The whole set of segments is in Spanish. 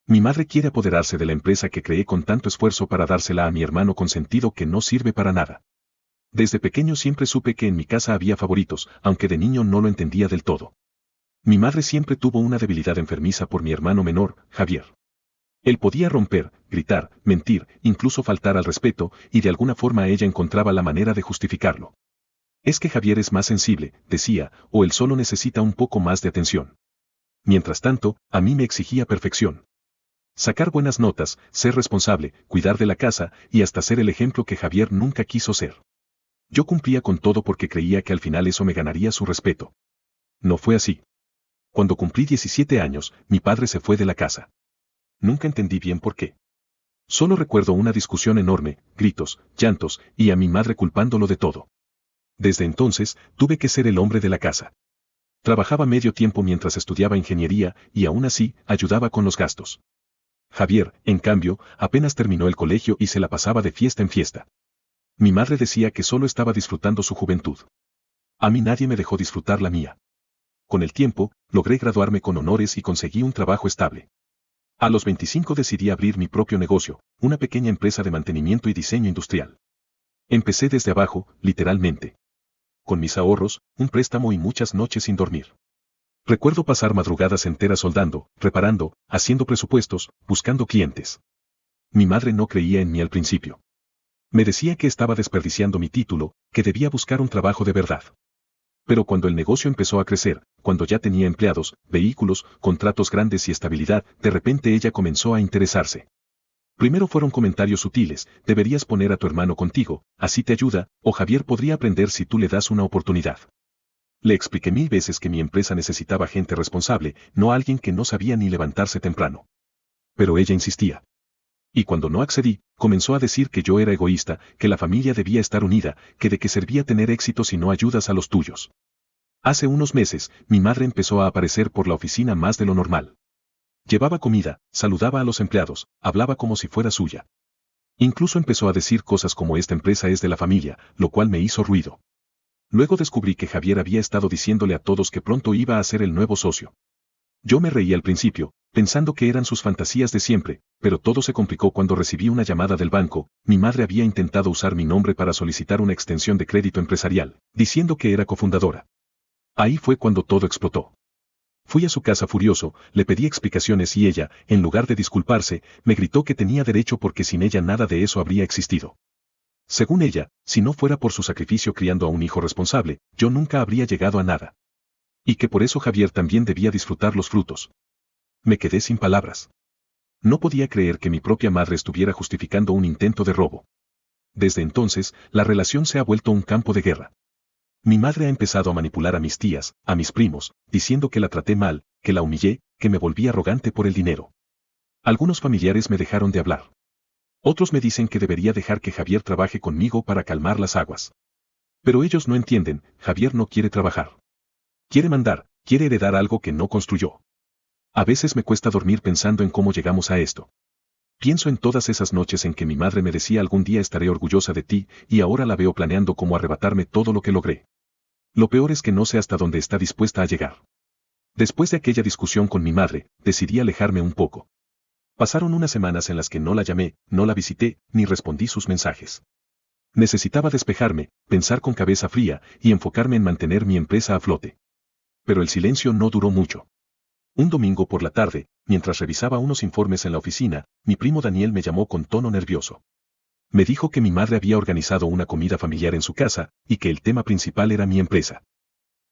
Mi madre quiere apoderarse de la empresa que creé con tanto esfuerzo para dársela a mi hermano consentido que no sirve para nada. Desde pequeño siempre supe que en mi casa había favoritos, aunque de niño no lo entendía del todo. Mi madre siempre tuvo una debilidad enfermiza por mi hermano menor, Javier. Él podía romper, gritar, mentir, incluso faltar al respeto, y de alguna forma ella encontraba la manera de justificarlo. Es que Javier es más sensible, decía, o él solo necesita un poco más de atención. Mientras tanto, a mí me exigía perfección. Sacar buenas notas, ser responsable, cuidar de la casa, y hasta ser el ejemplo que Javier nunca quiso ser. Yo cumplía con todo porque creía que al final eso me ganaría su respeto. No fue así. Cuando cumplí 17 años, mi padre se fue de la casa. Nunca entendí bien por qué. Solo recuerdo una discusión enorme, gritos, llantos, y a mi madre culpándolo de todo. Desde entonces, tuve que ser el hombre de la casa. Trabajaba medio tiempo mientras estudiaba ingeniería, y aún así, ayudaba con los gastos. Javier, en cambio, apenas terminó el colegio y se la pasaba de fiesta en fiesta. Mi madre decía que solo estaba disfrutando su juventud. A mí nadie me dejó disfrutar la mía. Con el tiempo, logré graduarme con honores y conseguí un trabajo estable. A los 25 decidí abrir mi propio negocio, una pequeña empresa de mantenimiento y diseño industrial. Empecé desde abajo, literalmente. Con mis ahorros, un préstamo y muchas noches sin dormir. Recuerdo pasar madrugadas enteras soldando, reparando, haciendo presupuestos, buscando clientes. Mi madre no creía en mí al principio. Me decía que estaba desperdiciando mi título, que debía buscar un trabajo de verdad. Pero cuando el negocio empezó a crecer, cuando ya tenía empleados, vehículos, contratos grandes y estabilidad, de repente ella comenzó a interesarse. Primero fueron comentarios sutiles: deberías poner a tu hermano contigo, así te ayuda, o Javier podría aprender si tú le das una oportunidad. Le expliqué 1000 veces que mi empresa necesitaba gente responsable, no alguien que no sabía ni levantarse temprano. Pero ella insistía. Y cuando no accedí, comenzó a decir que yo era egoísta, que la familia debía estar unida, que de qué servía tener éxito si no ayudas a los tuyos. Hace unos meses, mi madre empezó a aparecer por la oficina más de lo normal. Llevaba comida, saludaba a los empleados, hablaba como si fuera suya. Incluso empezó a decir cosas como esta empresa es de la familia, lo cual me hizo ruido. Luego descubrí que Javier había estado diciéndole a todos que pronto iba a ser el nuevo socio. Yo me reí al principio, pensando que eran sus fantasías de siempre, pero todo se complicó cuando recibí una llamada del banco. Mi madre había intentado usar mi nombre para solicitar una extensión de crédito empresarial, diciendo que era cofundadora. Ahí fue cuando todo explotó. Fui a su casa furioso, le pedí explicaciones y ella, en lugar de disculparse, me gritó que tenía derecho porque sin ella nada de eso habría existido. Según ella, si no fuera por su sacrificio criando a un hijo responsable, yo nunca habría llegado a nada. Y que por eso Javier también debía disfrutar los frutos. Me quedé sin palabras. No podía creer que mi propia madre estuviera justificando un intento de robo. Desde entonces, la relación se ha vuelto un campo de guerra. Mi madre ha empezado a manipular a mis tías, a mis primos, diciendo que la traté mal, que la humillé, que me volví arrogante por el dinero. Algunos familiares me dejaron de hablar. Otros me dicen que debería dejar que Javier trabaje conmigo para calmar las aguas. Pero ellos no entienden, Javier no quiere trabajar. Quiere mandar, quiere heredar algo que no construyó. A veces me cuesta dormir pensando en cómo llegamos a esto. Pienso en todas esas noches en que mi madre me decía algún día estaré orgullosa de ti, y ahora la veo planeando cómo arrebatarme todo lo que logré. Lo peor es que no sé hasta dónde está dispuesta a llegar. Después de aquella discusión con mi madre, decidí alejarme un poco. Pasaron unas semanas en las que no la llamé, no la visité, ni respondí sus mensajes. Necesitaba despejarme, pensar con cabeza fría, y enfocarme en mantener mi empresa a flote. Pero el silencio no duró mucho. Un domingo por la tarde, mientras revisaba unos informes en la oficina, mi primo Daniel me llamó con tono nervioso. Me dijo que mi madre había organizado una comida familiar en su casa, y que el tema principal era mi empresa.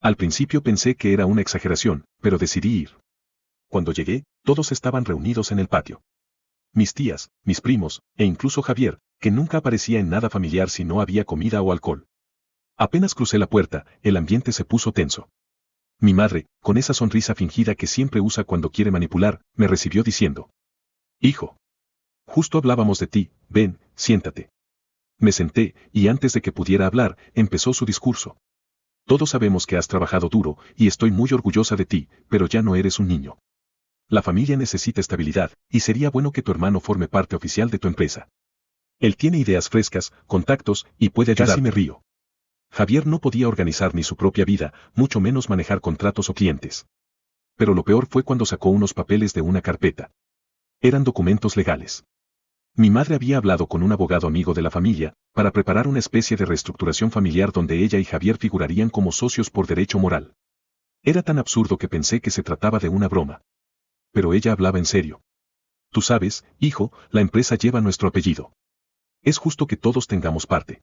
Al principio pensé que era una exageración, pero decidí ir. Cuando llegué, todos estaban reunidos en el patio. Mis tías, mis primos, e incluso Javier, que nunca aparecía en nada familiar si no había comida o alcohol. Apenas crucé la puerta, el ambiente se puso tenso. Mi madre, con esa sonrisa fingida que siempre usa cuando quiere manipular, me recibió diciendo: «Hijo, justo hablábamos de ti, ven, siéntate». Me senté, y antes de que pudiera hablar, empezó su discurso. «Todos sabemos que has trabajado duro, y estoy muy orgullosa de ti, pero ya no eres un niño. La familia necesita estabilidad, y sería bueno que tu hermano forme parte oficial de tu empresa. Él tiene ideas frescas, contactos, y puede ayudar». Casi me río. Javier no podía organizar ni su propia vida, mucho menos manejar contratos o clientes. Pero lo peor fue cuando sacó unos papeles de una carpeta. Eran documentos legales. Mi madre había hablado con un abogado amigo de la familia, para preparar una especie de reestructuración familiar donde ella y Javier figurarían como socios por derecho moral. Era tan absurdo que pensé que se trataba de una broma. Pero ella hablaba en serio. Tú sabes, hijo, la empresa lleva nuestro apellido. Es justo que todos tengamos parte.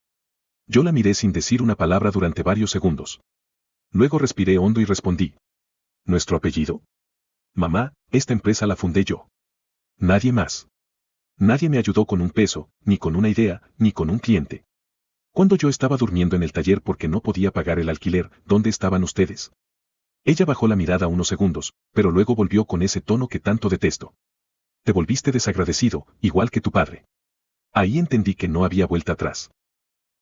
Yo la miré sin decir una palabra durante varios segundos. Luego respiré hondo y respondí. ¿Nuestro apellido? Mamá, esta empresa la fundé yo. Nadie más. Nadie me ayudó con un peso, ni con una idea, ni con un cliente. Cuando yo estaba durmiendo en el taller porque no podía pagar el alquiler, ¿dónde estaban ustedes? Ella bajó la mirada unos segundos, pero luego volvió con ese tono que tanto detesto. Te volviste desagradecido, igual que tu padre. Ahí entendí que no había vuelta atrás.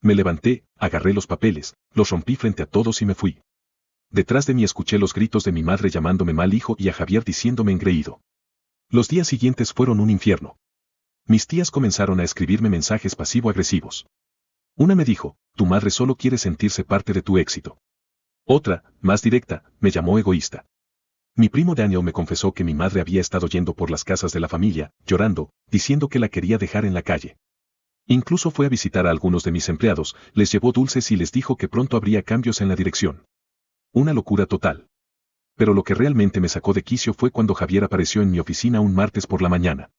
Me levanté, agarré los papeles, los rompí frente a todos y me fui. Detrás de mí escuché los gritos de mi madre llamándome mal hijo y a Javier diciéndome engreído. Los días siguientes fueron un infierno. Mis tías comenzaron a escribirme mensajes pasivo-agresivos. Una me dijo, tu madre solo quiere sentirse parte de tu éxito. Otra, más directa, me llamó egoísta. Mi primo Daniel me confesó que mi madre había estado yendo por las casas de la familia, llorando, diciendo que la quería dejar en la calle. Incluso fue a visitar a algunos de mis empleados, les llevó dulces y les dijo que pronto habría cambios en la dirección. Una locura total. Pero lo que realmente me sacó de quicio fue cuando Javier apareció en mi oficina un martes por la mañana.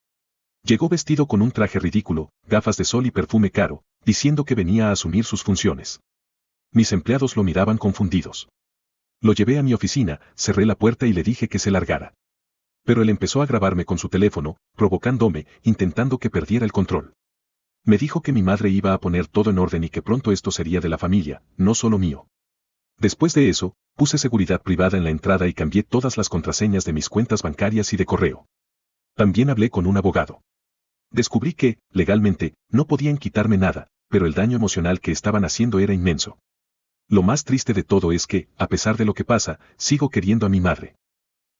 Llegó vestido con un traje ridículo, gafas de sol y perfume caro, diciendo que venía a asumir sus funciones. Mis empleados lo miraban confundidos. Lo llevé a mi oficina, cerré la puerta y le dije que se largara. Pero él empezó a grabarme con su teléfono, provocándome, intentando que perdiera el control. Me dijo que mi madre iba a poner todo en orden y que pronto esto sería de la familia, no solo mío. Después de eso, puse seguridad privada en la entrada y cambié todas las contraseñas de mis cuentas bancarias y de correo. También hablé con un abogado. Descubrí que, legalmente, no podían quitarme nada, pero el daño emocional que estaban haciendo era inmenso. Lo más triste de todo es que, a pesar de lo que pasa, sigo queriendo a mi madre.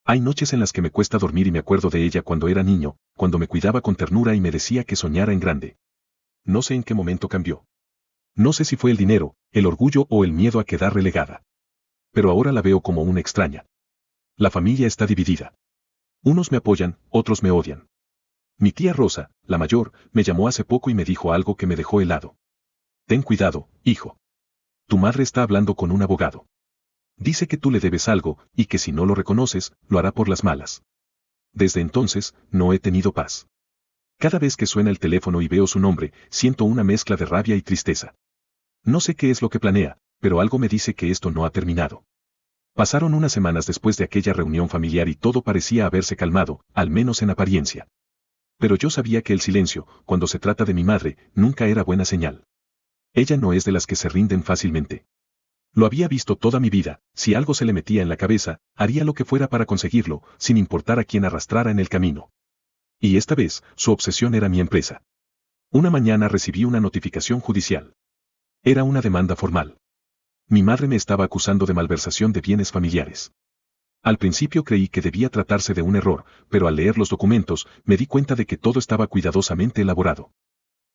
Hay noches en las que me cuesta dormir y me acuerdo de ella cuando era niño, cuando me cuidaba con ternura y me decía que soñara en grande. No sé en qué momento cambió. No sé si fue el dinero, el orgullo o el miedo a quedar relegada. Pero ahora la veo como una extraña. La familia está dividida. Unos me apoyan, otros me odian. Mi tía Rosa, la mayor, me llamó hace poco y me dijo algo que me dejó helado. Ten cuidado, hijo. Tu madre está hablando con un abogado. Dice que tú le debes algo, y que si no lo reconoces, lo hará por las malas. Desde entonces, no he tenido paz. Cada vez que suena el teléfono y veo su nombre, siento una mezcla de rabia y tristeza. No sé qué es lo que planea, pero algo me dice que esto no ha terminado. Pasaron unas semanas después de aquella reunión familiar y todo parecía haberse calmado, al menos en apariencia. Pero yo sabía que el silencio, cuando se trata de mi madre, nunca era buena señal. Ella no es de las que se rinden fácilmente. Lo había visto toda mi vida, si algo se le metía en la cabeza, haría lo que fuera para conseguirlo, sin importar a quién arrastrara en el camino. Y esta vez, su obsesión era mi empresa. Una mañana recibí una notificación judicial. Era una demanda formal. Mi madre me estaba acusando de malversación de bienes familiares. Al principio creí que debía tratarse de un error, pero al leer los documentos, me di cuenta de que todo estaba cuidadosamente elaborado.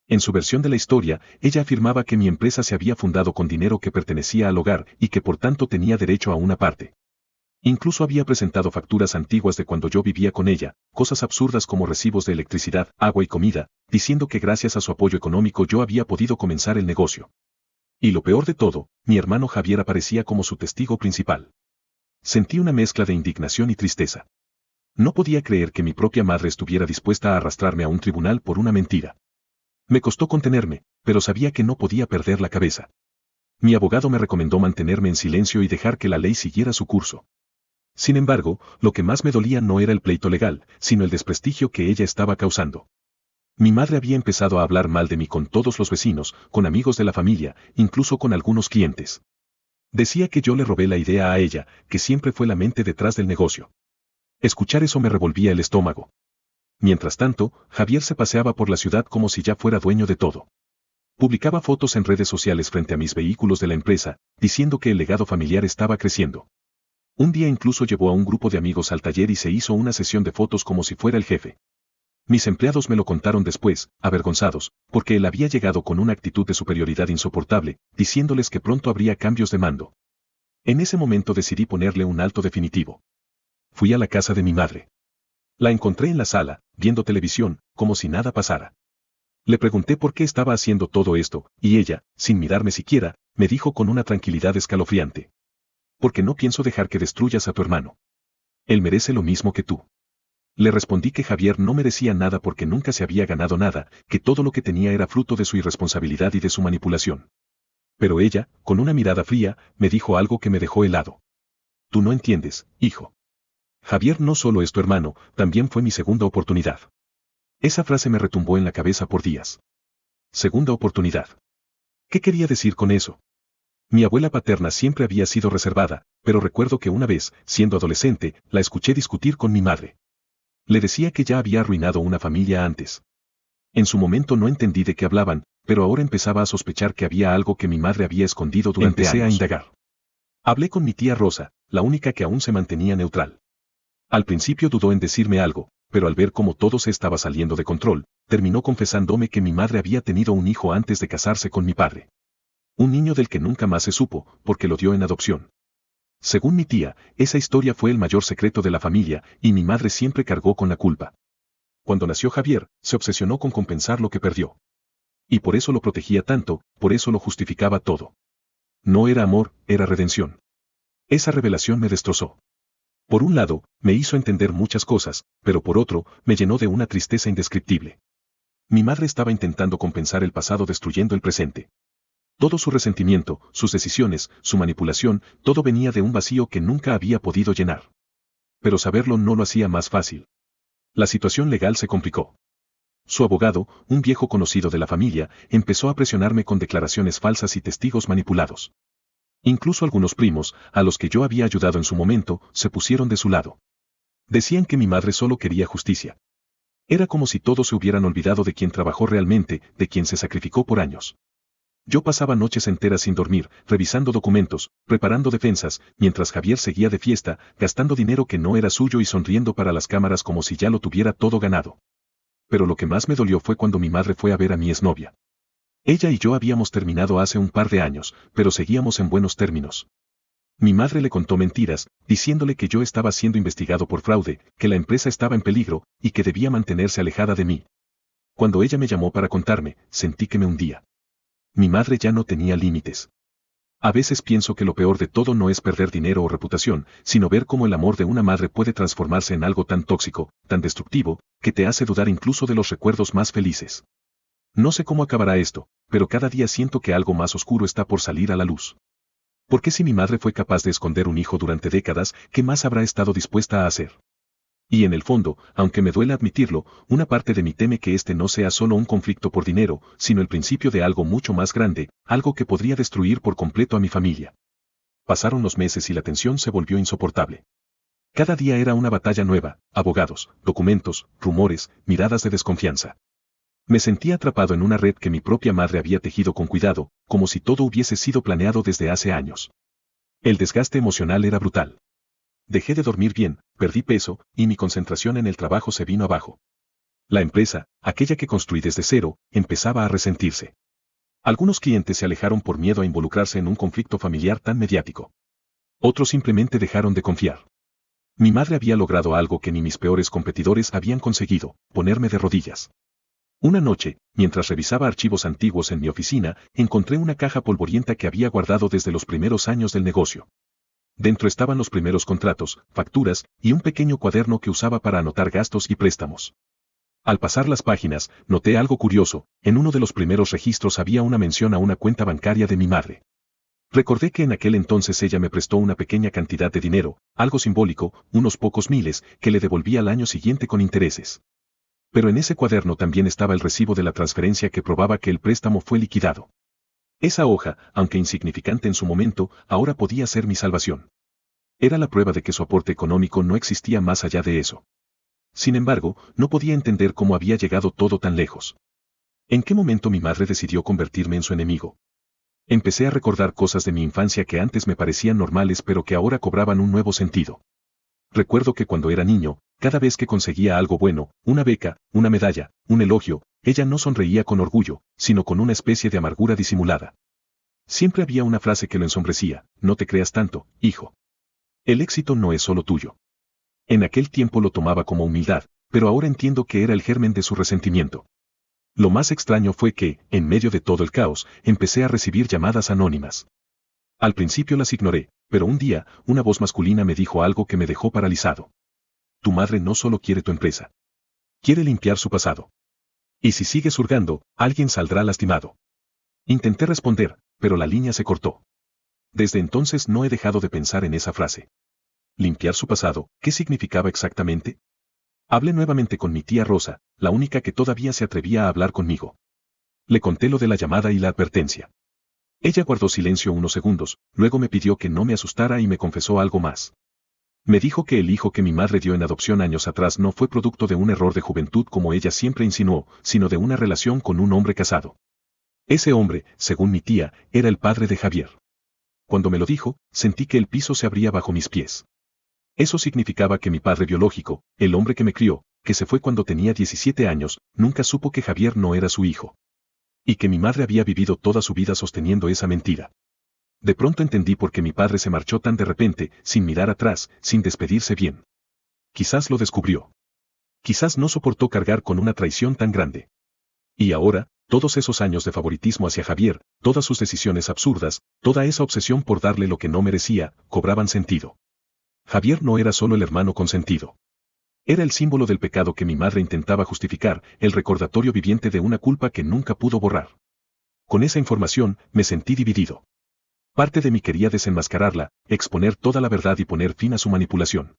En su versión de la historia, ella afirmaba que mi empresa se había fundado con dinero que pertenecía al hogar y que por tanto tenía derecho a una parte. Incluso había presentado facturas antiguas de cuando yo vivía con ella, cosas absurdas como recibos de electricidad, agua y comida, diciendo que gracias a su apoyo económico yo había podido comenzar el negocio. Y lo peor de todo, mi hermano Javier aparecía como su testigo principal. Sentí una mezcla de indignación y tristeza. No podía creer que mi propia madre estuviera dispuesta a arrastrarme a un tribunal por una mentira. Me costó contenerme, pero sabía que no podía perder la cabeza. Mi abogado me recomendó mantenerme en silencio y dejar que la ley siguiera su curso. Sin embargo, lo que más me dolía no era el pleito legal, sino el desprestigio que ella estaba causando. Mi madre había empezado a hablar mal de mí con todos los vecinos, con amigos de la familia, incluso con algunos clientes. Decía que yo le robé la idea a ella, que siempre fue la mente detrás del negocio. Escuchar eso me revolvía el estómago. Mientras tanto, Javier se paseaba por la ciudad como si ya fuera dueño de todo. Publicaba fotos en redes sociales frente a mis vehículos de la empresa, diciendo que el legado familiar estaba creciendo. Un día incluso llevó a un grupo de amigos al taller y se hizo una sesión de fotos como si fuera el jefe. Mis empleados me lo contaron después, avergonzados, porque él había llegado con una actitud de superioridad insoportable, diciéndoles que pronto habría cambios de mando. En ese momento decidí ponerle un alto definitivo. Fui a la casa de mi madre. La encontré en la sala, viendo televisión, como si nada pasara. Le pregunté por qué estaba haciendo todo esto, y ella, sin mirarme siquiera, me dijo con una tranquilidad escalofriante. Porque no pienso dejar que destruyas a tu hermano. Él merece lo mismo que tú. Le respondí que Javier no merecía nada porque nunca se había ganado nada, que todo lo que tenía era fruto de su irresponsabilidad y de su manipulación. Pero ella, con una mirada fría, me dijo algo que me dejó helado. Tú no entiendes, hijo. Javier no solo es tu hermano, también fue mi segunda oportunidad. Esa frase me retumbó en la cabeza por días. Segunda oportunidad. ¿Qué quería decir con eso? Mi abuela paterna siempre había sido reservada, pero recuerdo que una vez, siendo adolescente, la escuché discutir con mi madre. Le decía que ya había arruinado una familia antes. En su momento no entendí de qué hablaban, pero ahora empezaba a sospechar que había algo que mi madre había escondido durante años. Empecé a indagar. Hablé con mi tía Rosa, la única que aún se mantenía neutral. Al principio dudó en decirme algo, pero al ver cómo todo se estaba saliendo de control, terminó confesándome que mi madre había tenido un hijo antes de casarse con mi padre. Un niño del que nunca más se supo, porque lo dio en adopción. Según mi tía, esa historia fue el mayor secreto de la familia, y mi madre siempre cargó con la culpa. Cuando nació Javier, se obsesionó con compensar lo que perdió. Y por eso lo protegía tanto, por eso lo justificaba todo. No era amor, era redención. Esa revelación me destrozó. Por un lado, me hizo entender muchas cosas, pero por otro, me llenó de una tristeza indescriptible. Mi madre estaba intentando compensar el pasado destruyendo el presente. Todo su resentimiento, sus decisiones, su manipulación, todo venía de un vacío que nunca había podido llenar. Pero saberlo no lo hacía más fácil. La situación legal se complicó. Su abogado, un viejo conocido de la familia, empezó a presionarme con declaraciones falsas y testigos manipulados. Incluso algunos primos, a los que yo había ayudado en su momento, se pusieron de su lado. Decían que mi madre solo quería justicia. Era como si todos se hubieran olvidado de quien trabajó realmente, de quien se sacrificó por años. Yo pasaba noches enteras sin dormir, revisando documentos, preparando defensas, mientras Javier seguía de fiesta, gastando dinero que no era suyo y sonriendo para las cámaras como si ya lo tuviera todo ganado. Pero lo que más me dolió fue cuando mi madre fue a ver a mi exnovia. Ella y yo habíamos terminado hace un par de años, pero seguíamos en buenos términos. Mi madre le contó mentiras, diciéndole que yo estaba siendo investigado por fraude, que la empresa estaba en peligro, y que debía mantenerse alejada de mí. Cuando ella me llamó para contarme, sentí que me hundía. Mi madre ya no tenía límites. A veces pienso que lo peor de todo no es perder dinero o reputación, sino ver cómo el amor de una madre puede transformarse en algo tan tóxico, tan destructivo, que te hace dudar incluso de los recuerdos más felices. No sé cómo acabará esto, pero cada día siento que algo más oscuro está por salir a la luz. Porque si mi madre fue capaz de esconder un hijo durante décadas, ¿qué más habrá estado dispuesta a hacer? Y en el fondo, aunque me duele admitirlo, una parte de mí teme que este no sea solo un conflicto por dinero, sino el principio de algo mucho más grande, algo que podría destruir por completo a mi familia. Pasaron los meses y la tensión se volvió insoportable. Cada día era una batalla nueva, abogados, documentos, rumores, miradas de desconfianza. Me sentía atrapado en una red que mi propia madre había tejido con cuidado, como si todo hubiese sido planeado desde hace años. El desgaste emocional era brutal. Dejé de dormir bien, perdí peso, y mi concentración en el trabajo se vino abajo. La empresa, aquella que construí desde cero, empezaba a resentirse. Algunos clientes se alejaron por miedo a involucrarse en un conflicto familiar tan mediático. Otros simplemente dejaron de confiar. Mi madre había logrado algo que ni mis peores competidores habían conseguido, ponerme de rodillas. Una noche, mientras revisaba archivos antiguos en mi oficina, encontré una caja polvorienta que había guardado desde los primeros años del negocio. Dentro estaban los primeros contratos, facturas, y un pequeño cuaderno que usaba para anotar gastos y préstamos. Al pasar las páginas, noté algo curioso, en uno de los primeros registros había una mención a una cuenta bancaria de mi madre. Recordé que en aquel entonces ella me prestó una pequeña cantidad de dinero, algo simbólico, unos pocos miles, que le devolví al año siguiente con intereses. Pero en ese cuaderno también estaba el recibo de la transferencia que probaba que el préstamo fue liquidado. Esa hoja, aunque insignificante en su momento, ahora podía ser mi salvación. Era la prueba de que su aporte económico no existía más allá de eso. Sin embargo, no podía entender cómo había llegado todo tan lejos. ¿En qué momento mi madre decidió convertirme en su enemigo? Empecé a recordar cosas de mi infancia que antes me parecían normales pero que ahora cobraban un nuevo sentido. Recuerdo que cuando era niño, cada vez que conseguía algo bueno, una beca, una medalla, un elogio, ella no sonreía con orgullo, sino con una especie de amargura disimulada. Siempre había una frase que lo ensombrecía: no te creas tanto, hijo. El éxito no es solo tuyo. En aquel tiempo lo tomaba como humildad, pero ahora entiendo que era el germen de su resentimiento. Lo más extraño fue que, en medio de todo el caos, empecé a recibir llamadas anónimas. Al principio las ignoré, pero un día, una voz masculina me dijo algo que me dejó paralizado. Tu madre no solo quiere tu empresa. Quiere limpiar su pasado. Y si sigues hurgando, alguien saldrá lastimado. Intenté responder, pero la línea se cortó. Desde entonces no he dejado de pensar en esa frase. Limpiar su pasado, ¿qué significaba exactamente? Hablé nuevamente con mi tía Rosa, la única que todavía se atrevía a hablar conmigo. Le conté lo de la llamada y la advertencia. Ella guardó silencio unos segundos, luego me pidió que no me asustara y me confesó algo más. Me dijo que el hijo que mi madre dio en adopción años atrás no fue producto de un error de juventud como ella siempre insinuó, sino de una relación con un hombre casado. Ese hombre, según mi tía, era el padre de Javier. Cuando me lo dijo, sentí que el piso se abría bajo mis pies. Eso significaba que mi padre biológico, el hombre que me crió, que se fue cuando tenía 17 años, nunca supo que Javier no era su hijo. Y que mi madre había vivido toda su vida sosteniendo esa mentira. De pronto entendí por qué mi padre se marchó tan de repente, sin mirar atrás, sin despedirse bien. Quizás lo descubrió. Quizás no soportó cargar con una traición tan grande. Y ahora, todos esos años de favoritismo hacia Javier, todas sus decisiones absurdas, toda esa obsesión por darle lo que no merecía, cobraban sentido. Javier no era solo el hermano consentido. Era el símbolo del pecado que mi madre intentaba justificar, el recordatorio viviente de una culpa que nunca pudo borrar. Con esa información, me sentí dividido. Parte de mí quería desenmascararla, exponer toda la verdad y poner fin a su manipulación.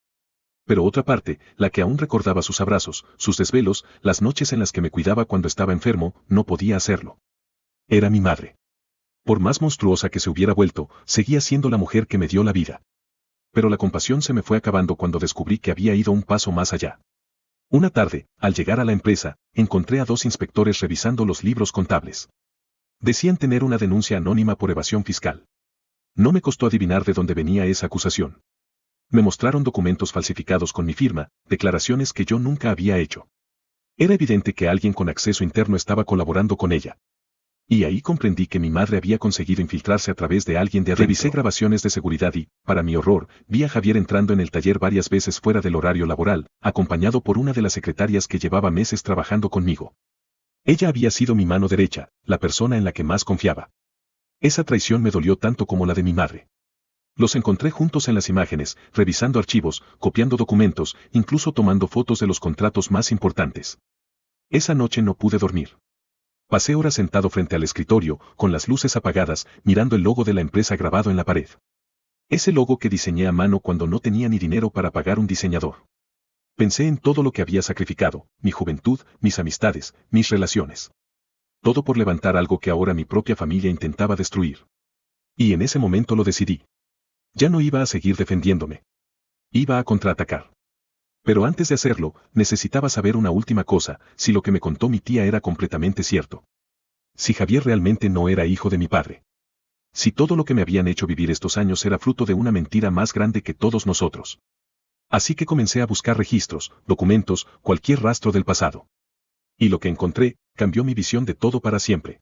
Pero otra parte, la que aún recordaba sus abrazos, sus desvelos, las noches en las que me cuidaba cuando estaba enfermo, no podía hacerlo. Era mi madre. Por más monstruosa que se hubiera vuelto, seguía siendo la mujer que me dio la vida. Pero la compasión se me fue acabando cuando descubrí que había ido un paso más allá. Una tarde, al llegar a la empresa, encontré a 2 inspectores revisando los libros contables. Decían tener una denuncia anónima por evasión fiscal. No me costó adivinar de dónde venía esa acusación. Me mostraron documentos falsificados con mi firma, declaraciones que yo nunca había hecho. Era evidente que alguien con acceso interno estaba colaborando con ella. Y ahí comprendí que mi madre había conseguido infiltrarse a través de alguien de adentro. Revisé grabaciones de seguridad y, para mi horror, vi a Javier entrando en el taller varias veces fuera del horario laboral, acompañado por una de las secretarias que llevaba meses trabajando conmigo. Ella había sido mi mano derecha, la persona en la que más confiaba. Esa traición me dolió tanto como la de mi madre. Los encontré juntos en las imágenes, revisando archivos, copiando documentos, incluso tomando fotos de los contratos más importantes. Esa noche no pude dormir. Pasé horas sentado frente al escritorio, con las luces apagadas, mirando el logo de la empresa grabado en la pared. Ese logo que diseñé a mano cuando no tenía ni dinero para pagar un diseñador. Pensé en todo lo que había sacrificado, mi juventud, mis amistades, mis relaciones. Todo por levantar algo que ahora mi propia familia intentaba destruir. Y en ese momento lo decidí. Ya no iba a seguir defendiéndome. Iba a contraatacar. Pero antes de hacerlo, necesitaba saber una última cosa, si lo que me contó mi tía era completamente cierto. Si Javier realmente no era hijo de mi padre. Si todo lo que me habían hecho vivir estos años era fruto de una mentira más grande que todos nosotros. Así que comencé a buscar registros, documentos, cualquier rastro del pasado. Y lo que encontré, cambió mi visión de todo para siempre.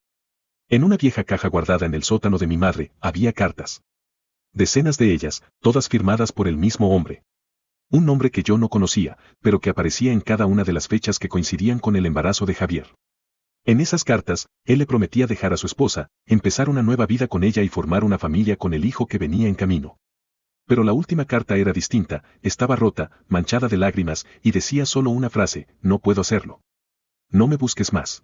En una vieja caja guardada en el sótano de mi madre, había cartas. Decenas de ellas, todas firmadas por el mismo hombre. Un nombre que yo no conocía, pero que aparecía en cada una de las fechas que coincidían con el embarazo de Javier. En esas cartas, él le prometía dejar a su esposa, empezar una nueva vida con ella y formar una familia con el hijo que venía en camino. Pero la última carta era distinta, estaba rota, manchada de lágrimas, y decía solo una frase: no puedo hacerlo. No me busques más.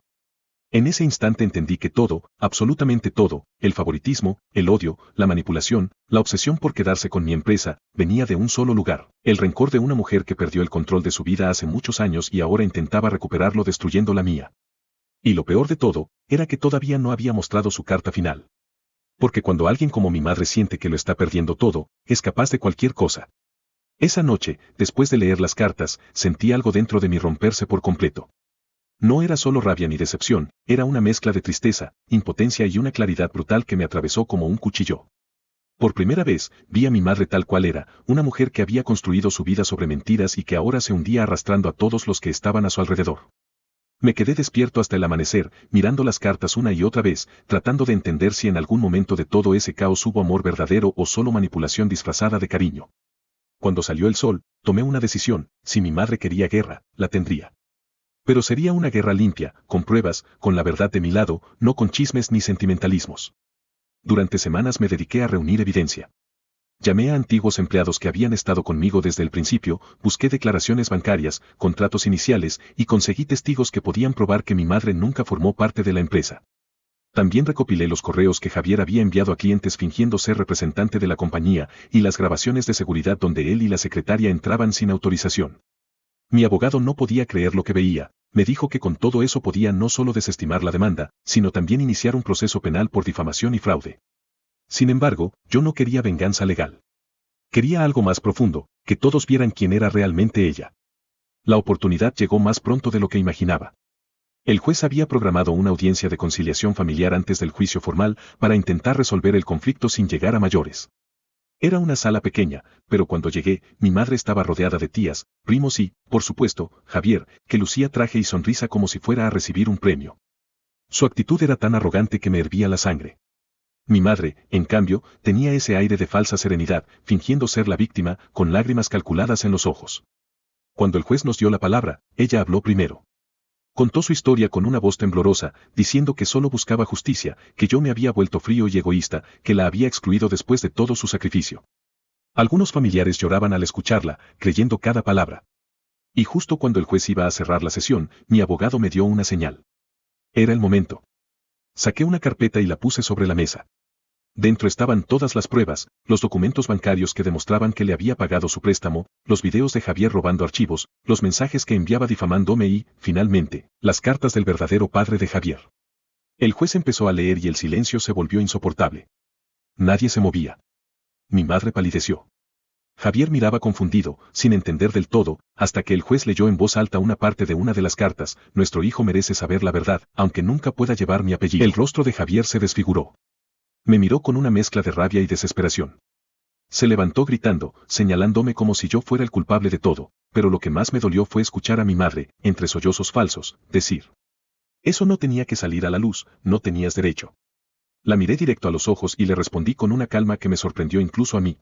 En ese instante entendí que todo, absolutamente todo, el favoritismo, el odio, la manipulación, la obsesión por quedarse con mi empresa, venía de un solo lugar, el rencor de una mujer que perdió el control de su vida hace muchos años y ahora intentaba recuperarlo destruyendo la mía. Y lo peor de todo, era que todavía no había mostrado su carta final. Porque cuando alguien como mi madre siente que lo está perdiendo todo, es capaz de cualquier cosa. Esa noche, después de leer las cartas, sentí algo dentro de mí romperse por completo. No era solo rabia ni decepción, era una mezcla de tristeza, impotencia y una claridad brutal que me atravesó como un cuchillo. Por primera vez, vi a mi madre tal cual era, una mujer que había construido su vida sobre mentiras y que ahora se hundía arrastrando a todos los que estaban a su alrededor. Me quedé despierto hasta el amanecer, mirando las cartas una y otra vez, tratando de entender si en algún momento de todo ese caos hubo amor verdadero o solo manipulación disfrazada de cariño. Cuando salió el sol, tomé una decisión: si mi madre quería guerra, la tendría. Pero sería una guerra limpia, con pruebas, con la verdad de mi lado, no con chismes ni sentimentalismos. Durante semanas me dediqué a reunir evidencia. Llamé a antiguos empleados que habían estado conmigo desde el principio, busqué declaraciones bancarias, contratos iniciales, y conseguí testigos que podían probar que mi madre nunca formó parte de la empresa. También recopilé los correos que Javier había enviado a clientes fingiendo ser representante de la compañía, y las grabaciones de seguridad donde él y la secretaria entraban sin autorización. Mi abogado no podía creer lo que veía. Me dijo que con todo eso podía no solo desestimar la demanda, sino también iniciar un proceso penal por difamación y fraude. Sin embargo, yo no quería venganza legal. Quería algo más profundo, que todos vieran quién era realmente ella. La oportunidad llegó más pronto de lo que imaginaba. El juez había programado una audiencia de conciliación familiar antes del juicio formal para intentar resolver el conflicto sin llegar a mayores. Era una sala pequeña, pero cuando llegué, mi madre estaba rodeada de tías, primos y, por supuesto, Javier, que lucía traje y sonrisa como si fuera a recibir un premio. Su actitud era tan arrogante que me hervía la sangre. Mi madre, en cambio, tenía ese aire de falsa serenidad, fingiendo ser la víctima, con lágrimas calculadas en los ojos. Cuando el juez nos dio la palabra, ella habló primero. Contó su historia con una voz temblorosa, diciendo que solo buscaba justicia, que yo me había vuelto frío y egoísta, que la había excluido después de todo su sacrificio. Algunos familiares lloraban al escucharla, creyendo cada palabra. Y justo cuando el juez iba a cerrar la sesión, mi abogado me dio una señal. Era el momento. Saqué una carpeta y la puse sobre la mesa. Dentro estaban todas las pruebas, los documentos bancarios que demostraban que le había pagado su préstamo, los videos de Javier robando archivos, los mensajes que enviaba difamándome y, finalmente, las cartas del verdadero padre de Javier. El juez empezó a leer y el silencio se volvió insoportable. Nadie se movía. Mi madre palideció. Javier miraba confundido, sin entender del todo, hasta que el juez leyó en voz alta una parte de una de las cartas: nuestro hijo merece saber la verdad, aunque nunca pueda llevar mi apellido. El rostro de Javier se desfiguró. Me miró con una mezcla de rabia y desesperación. Se levantó gritando, señalándome como si yo fuera el culpable de todo, pero lo que más me dolió fue escuchar a mi madre, entre sollozos falsos, decir: eso no tenía que salir a la luz, no tenías derecho. La miré directo a los ojos y le respondí con una calma que me sorprendió incluso a mí.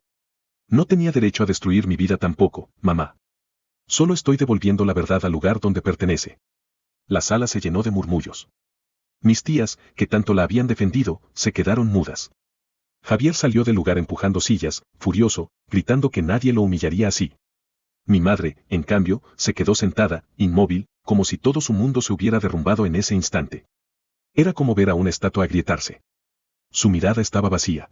No tenía derecho a destruir mi vida tampoco, mamá. Solo estoy devolviendo la verdad al lugar donde pertenece. La sala se llenó de murmullos. Mis tías, que tanto la habían defendido, se quedaron mudas. Javier salió del lugar empujando sillas, furioso, gritando que nadie lo humillaría así. Mi madre, en cambio, se quedó sentada, inmóvil, como si todo su mundo se hubiera derrumbado en ese instante. Era como ver a una estatua agrietarse. Su mirada estaba vacía.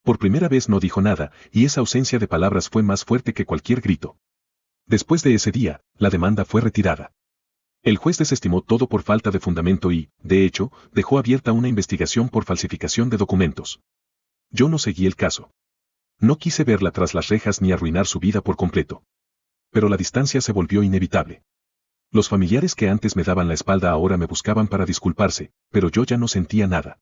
Por primera vez no dijo nada, y esa ausencia de palabras fue más fuerte que cualquier grito. Después de ese día, la demanda fue retirada. El juez desestimó todo por falta de fundamento y, de hecho, dejó abierta una investigación por falsificación de documentos. Yo no seguí el caso. No quise verla tras las rejas ni arruinar su vida por completo. Pero la distancia se volvió inevitable. Los familiares que antes me daban la espalda ahora me buscaban para disculparse, pero yo ya no sentía nada.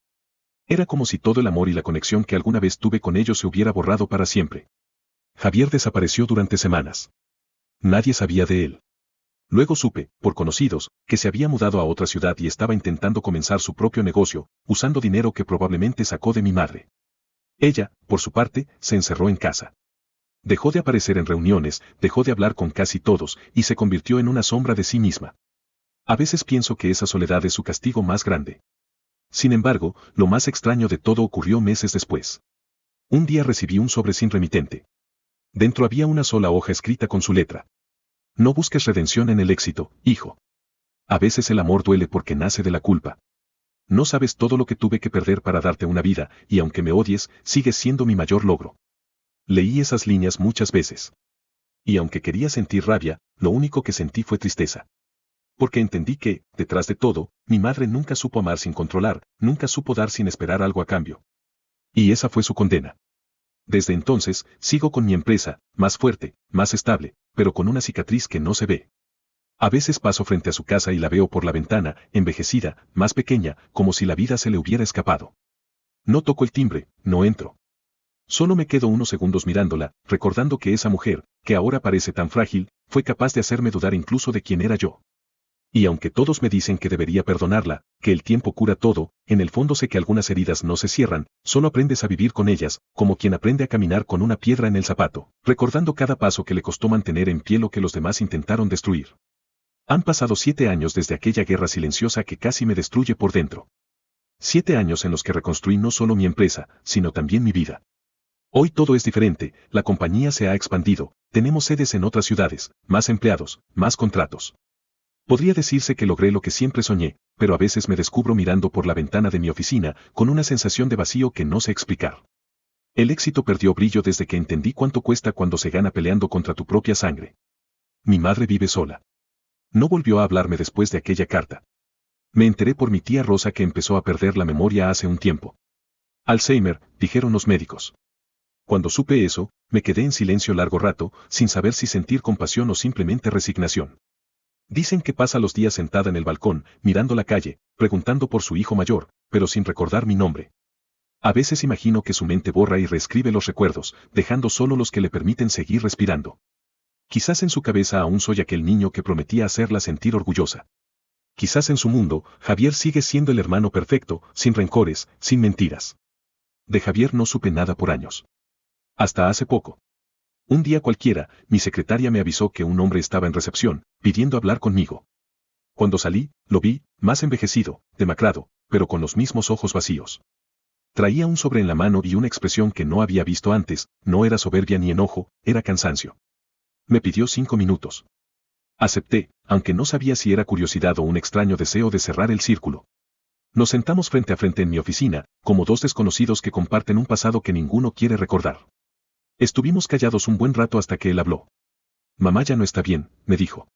Era como si todo el amor y la conexión que alguna vez tuve con ellos se hubiera borrado para siempre. Javier desapareció durante semanas. Nadie sabía de él. Luego supe, por conocidos, que se había mudado a otra ciudad y estaba intentando comenzar su propio negocio, usando dinero que probablemente sacó de mi madre. Ella, por su parte, se encerró en casa. Dejó de aparecer en reuniones, dejó de hablar con casi todos, y se convirtió en una sombra de sí misma. A veces pienso que esa soledad es su castigo más grande. Sin embargo, lo más extraño de todo ocurrió meses después. Un día recibí un sobre sin remitente. Dentro había una sola hoja escrita con su letra. No busques redención en el éxito, hijo. A veces el amor duele porque nace de la culpa. No sabes todo lo que tuve que perder para darte una vida, y aunque me odies, sigues siendo mi mayor logro. Leí esas líneas muchas veces. Y aunque quería sentir rabia, lo único que sentí fue tristeza. Porque entendí que, detrás de todo, mi madre nunca supo amar sin controlar, nunca supo dar sin esperar algo a cambio. Y esa fue su condena. Desde entonces, sigo con mi empresa, más fuerte, más estable, pero con una cicatriz que no se ve. A veces paso frente a su casa y la veo por la ventana, envejecida, más pequeña, como si la vida se le hubiera escapado. No toco el timbre, no entro. Solo me quedo unos segundos mirándola, recordando que esa mujer, que ahora parece tan frágil, fue capaz de hacerme dudar incluso de quién era yo. Y aunque todos me dicen que debería perdonarla, que el tiempo cura todo, en el fondo sé que algunas heridas no se cierran, solo aprendes a vivir con ellas, como quien aprende a caminar con una piedra en el zapato, recordando cada paso que le costó mantener en pie lo que los demás intentaron destruir. Han pasado 7 años desde aquella guerra silenciosa que casi me destruye por dentro. 7 años en los que reconstruí no solo mi empresa, sino también mi vida. Hoy todo es diferente, la compañía se ha expandido, tenemos sedes en otras ciudades, más empleados, más contratos. Podría decirse que logré lo que siempre soñé, pero a veces me descubro mirando por la ventana de mi oficina, con una sensación de vacío que no sé explicar. El éxito perdió brillo desde que entendí cuánto cuesta cuando se gana peleando contra tu propia sangre. Mi madre vive sola. No volvió a hablarme después de aquella carta. Me enteré por mi tía Rosa que empezó a perder la memoria hace un tiempo. Alzheimer, dijeron los médicos. Cuando supe eso, me quedé en silencio largo rato, sin saber si sentir compasión o simplemente resignación. Dicen que pasa los días sentada en el balcón, mirando la calle, preguntando por su hijo mayor, pero sin recordar mi nombre. A veces imagino que su mente borra y reescribe los recuerdos, dejando solo los que le permiten seguir respirando. Quizás en su cabeza aún soy aquel niño que prometía hacerla sentir orgullosa. Quizás en su mundo, Javier sigue siendo el hermano perfecto, sin rencores, sin mentiras. De Javier no supe nada por años. Hasta hace poco. Un día cualquiera, mi secretaria me avisó que un hombre estaba en recepción, pidiendo hablar conmigo. Cuando salí, lo vi, más envejecido, demacrado, pero con los mismos ojos vacíos. Traía un sobre en la mano y una expresión que no había visto antes, no era soberbia ni enojo, era cansancio. Me pidió 5 minutos. Acepté, aunque no sabía si era curiosidad o un extraño deseo de cerrar el círculo. Nos sentamos frente a frente en mi oficina, como dos desconocidos que comparten un pasado que ninguno quiere recordar. Estuvimos callados un buen rato hasta que él habló. Mamá ya no está bien, me dijo.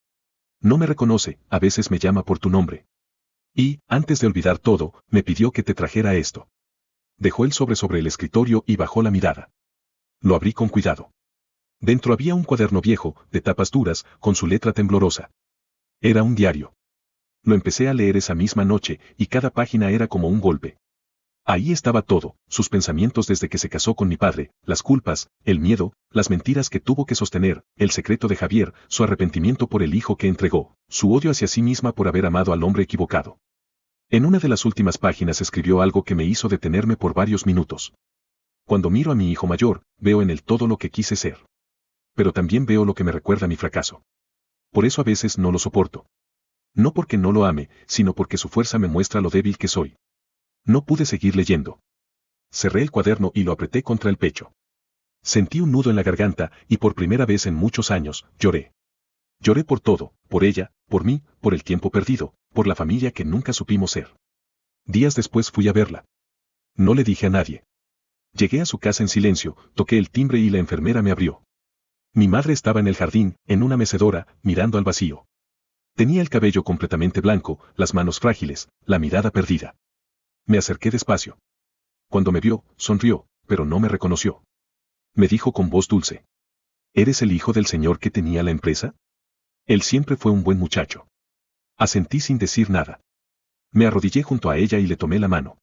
No me reconoce, a veces me llama por tu nombre. Y, antes de olvidar todo, me pidió que te trajera esto. Dejó el sobre el escritorio y bajó la mirada. Lo abrí con cuidado. Dentro había un cuaderno viejo, de tapas duras, con su letra temblorosa. Era un diario. Lo empecé a leer esa misma noche, y cada página era como un golpe. Ahí estaba todo, sus pensamientos desde que se casó con mi padre, las culpas, el miedo, las mentiras que tuvo que sostener, el secreto de Javier, su arrepentimiento por el hijo que entregó, su odio hacia sí misma por haber amado al hombre equivocado. En una de las últimas páginas escribió algo que me hizo detenerme por varios minutos. Cuando miro a mi hijo mayor, veo en él todo lo que quise ser. Pero también veo lo que me recuerda mi fracaso. Por eso a veces no lo soporto. No porque no lo ame, sino porque su fuerza me muestra lo débil que soy. No pude seguir leyendo. Cerré el cuaderno y lo apreté contra el pecho. Sentí un nudo en la garganta, y por primera vez en muchos años, lloré. Lloré por todo, por ella, por mí, por el tiempo perdido, por la familia que nunca supimos ser. Días después fui a verla. No le dije a nadie. Llegué a su casa en silencio, toqué el timbre y la enfermera me abrió. Mi madre estaba en el jardín, en una mecedora, mirando al vacío. Tenía el cabello completamente blanco, las manos frágiles, la mirada perdida. Me acerqué despacio. Cuando me vio, sonrió, pero no me reconoció. Me dijo con voz dulce. ¿Eres el hijo del señor que tenía la empresa? Él siempre fue un buen muchacho. Asentí sin decir nada. Me arrodillé junto a ella y le tomé la mano.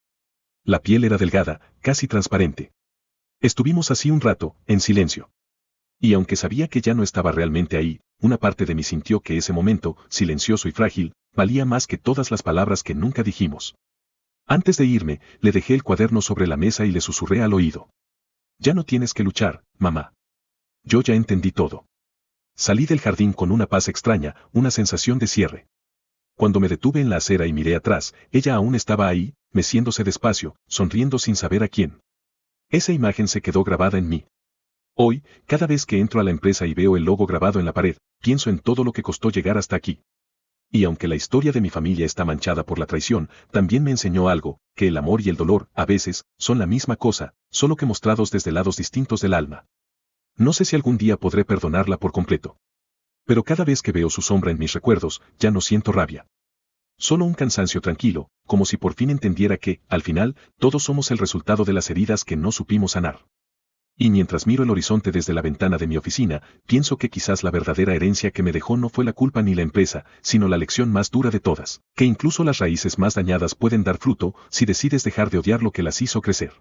La piel era delgada, casi transparente. Estuvimos así un rato, en silencio. Y aunque sabía que ya no estaba realmente ahí, una parte de mí sintió que ese momento, silencioso y frágil, valía más que todas las palabras que nunca dijimos. Antes de irme, le dejé el cuaderno sobre la mesa y le susurré al oído. Ya no tienes que luchar, mamá. Yo ya entendí todo. Salí del jardín con una paz extraña, una sensación de cierre. Cuando me detuve en la acera y miré atrás, ella aún estaba ahí, meciéndose despacio, sonriendo sin saber a quién. Esa imagen se quedó grabada en mí. Hoy, cada vez que entro a la empresa y veo el logo grabado en la pared, pienso en todo lo que costó llegar hasta aquí. Y aunque la historia de mi familia está manchada por la traición, también me enseñó algo, que el amor y el dolor, a veces, son la misma cosa, solo que mostrados desde lados distintos del alma. No sé si algún día podré perdonarla por completo. Pero cada vez que veo su sombra en mis recuerdos, ya no siento rabia. Solo un cansancio tranquilo, como si por fin entendiera que, al final, todos somos el resultado de las heridas que no supimos sanar. Y mientras miro el horizonte desde la ventana de mi oficina, pienso que quizás la verdadera herencia que me dejó no fue la culpa ni la empresa, sino la lección más dura de todas, que incluso las raíces más dañadas pueden dar fruto si decides dejar de odiar lo que las hizo crecer.